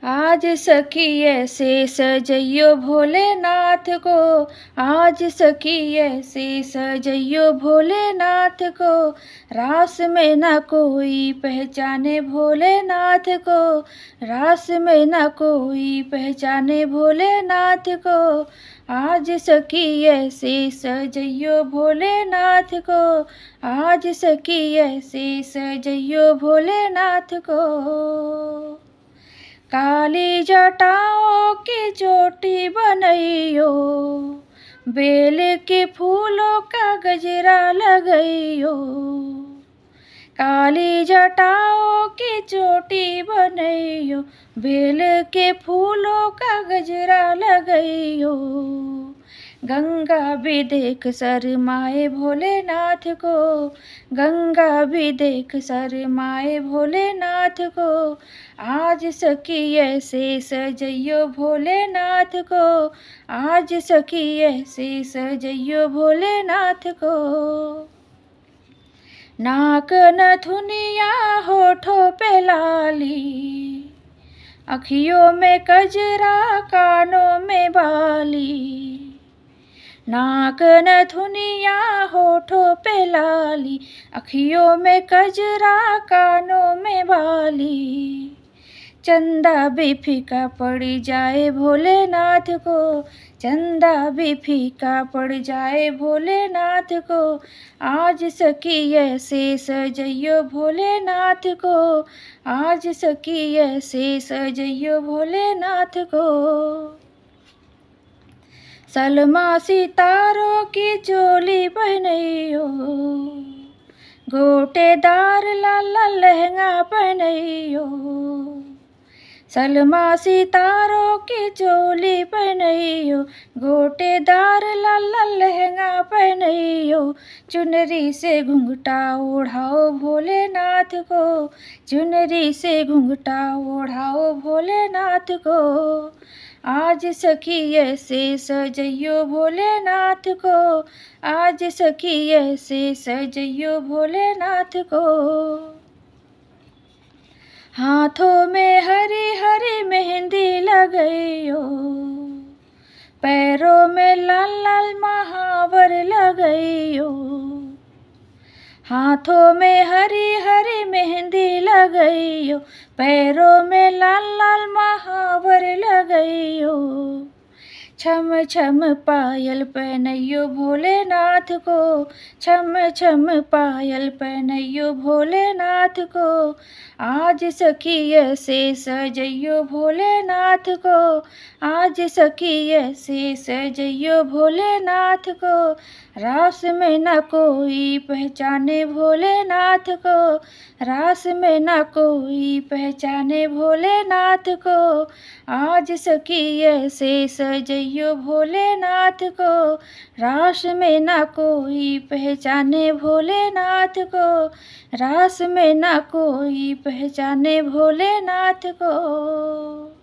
आज सखी ऐसे सजइयो भोलेनाथ को, आज सखी ऐसे सजइयो भोलेनाथ को। रास में न कोई पहचाने भोलेनाथ को, रास में न कोई पहचाने भोलेनाथ को। आज सखी ऐसे सजइयो भोलेनाथ को, आज सखी ऐसे सजइयो भोलेनाथ को। काली जटाओं की चोटी बनइयो, बेल के फूलों का गजरा लगइयो। काली जटाओं की चोटी बनइयो, बेल के फूलों का गजरा लगइयो। गंगा भी देख शरमाए भोलेनाथ को, गंगा भी देख शरमाए भोलेनाथ को। आज सखी ऐसे सजइयो भोलेनाथ को, आज सखी ऐसे सजइयो भोलेनाथ को। नाक नथुनिया होठों पे लाली, अखियों में कजरा कानों में बाली। नाक नथुनिया होठों पे लाली, अखियों में कजरा कानों में बाली। चंदा भी फीका पड़ जाए भोलेनाथ को, चंदा भी फीका पड़ जाए भोलेनाथ को। आज सखी ऐसे सजइयो भोलेनाथ को, आज सखी ऐसे सजइयो भोलेनाथ को। सलमा सितारों की चोली पहनइयो, गोटेदार लाला लहंगा पहनइयो। सलमा सितारों की चोली पहनइयो, गोटेदार लाला लहंगा पहनइयो। चुनरी से घुंघटा ओढ़ाओ भोलेनाथ को, चुनरी से घुंघटा ओढ़ाओ भोलेनाथ को। आज सखी ऐसे सजइयो भोलेनाथ को, आज सखी ऐसे सजइयो भोलेनाथ को। हाथों में हरी हरी मेहंदी लगइयो, पैरों में लाल लाल महावर लगइयो। हाथों में हरी हरी मेहंदी लगइयो, पैरों में लाल लाल महावर लगइयो। छम छम पायल पहनइयो भोलेनाथ को, छम छम पायल पहनइयो भोलेनाथ को। आज सखी ऐसे सजइयो भोलेनाथ को, आज सखी ऐसे सजइयो भोलेनाथ को। रास में न कोई पहचाने भोलेनाथ को, रास में न कोई पहचाने भोलेनाथ को। आज सखी ऐसे सजइयो भोलेनाथ को, रास में न कोई पहचाने भोलेनाथ को, रास में न कोई पहचाने भोलेनाथ को।